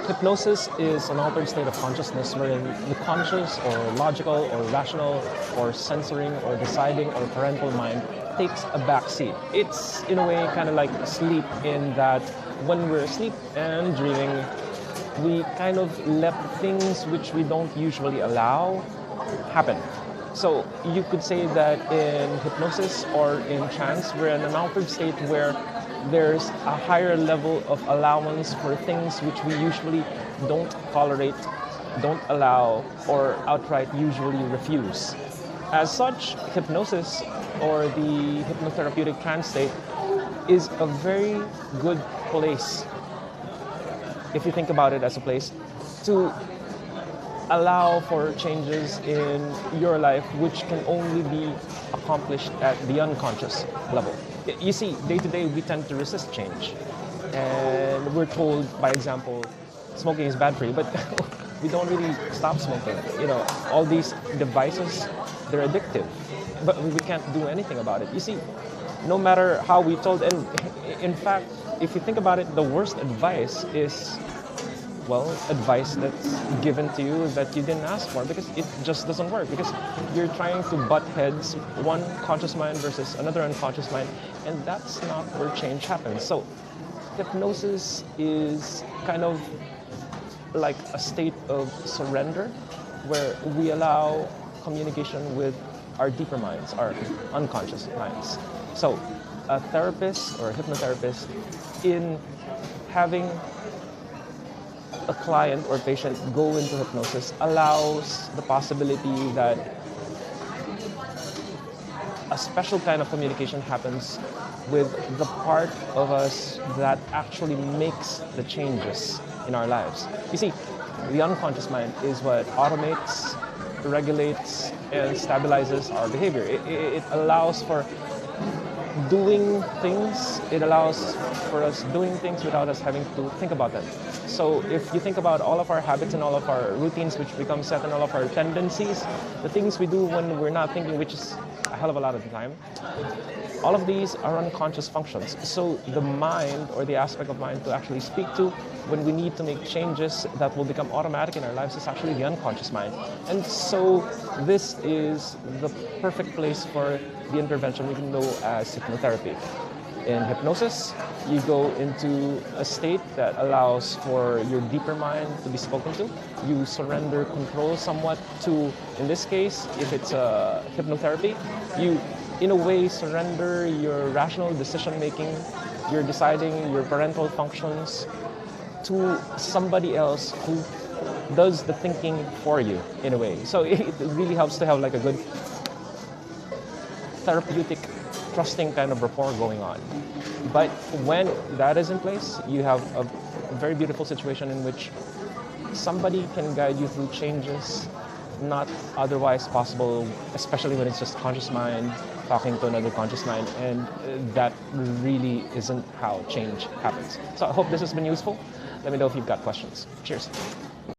Hypnosis is an altered state of consciousness wherein the conscious or logical or rational or censoring or deciding or parental mind takes a back seat. It's in a way kind of like sleep, in that when we're asleep and dreaming, we kind of let things which we don't usually allow happen. So you could say that in hypnosis or in trance, we're in an altered state where there's a higher level of allowance for things which we usually don't tolerate, don't allow, or outright usually refuse. As such, hypnosis or the hypnotherapeutic trance state is a very good place, if you think about it as a place, to allow for changes in your life which can only be accomplished at the unconscious level. You see, day to day we tend to resist change, and we're told, by example, smoking is bad for you, but we don't really stop smoking. All these devices, they're addictive, but we can't do anything about it. You see, no matter how we told, and in fact, if you think about it, the worst advice is, advice that's given to you that you didn't ask for, because it just doesn't work, because you're trying to butt heads, one conscious mind versus another unconscious mind, and that's not where change happens. So hypnosis is kind of like a state of surrender where we allow communication with our deeper minds, our unconscious minds. So a therapist or a hypnotherapist, in having a client or patient go into hypnosis, allows the possibility that a special kind of communication happens with the part of us that actually makes the changes in our lives. You see, the unconscious mind is what automates, regulates, and stabilizes our behavior. It allows for doing things. It allows for us doing things without us having to think about them. So if you think about all of our habits and all of our routines which become set, and all of our tendencies, the things we do when we're not thinking, which is a hell of a lot of the time, all of these are unconscious functions. So the mind, or the aspect of mind to actually speak to when we need to make changes that will become automatic in our lives, is actually the unconscious mind. And so this is the perfect place for the intervention we can know as hypnotherapy. In hypnosis, you go into a state that allows for your deeper mind to be spoken to. You surrender control somewhat to, in this case, if it's a hypnotherapy, you in a way surrender your rational decision making, your deciding, your parental functions to somebody else who does the thinking for you, in a way. So it really helps to have like a good therapeutic, trusting kind of rapport going on. But when that is in place, you have a very beautiful situation in which somebody can guide you through changes not otherwise possible, especially when it's just conscious mind talking to another conscious mind, and that really isn't how change happens. So I hope this has been useful. Let me know if you've got questions. Cheers.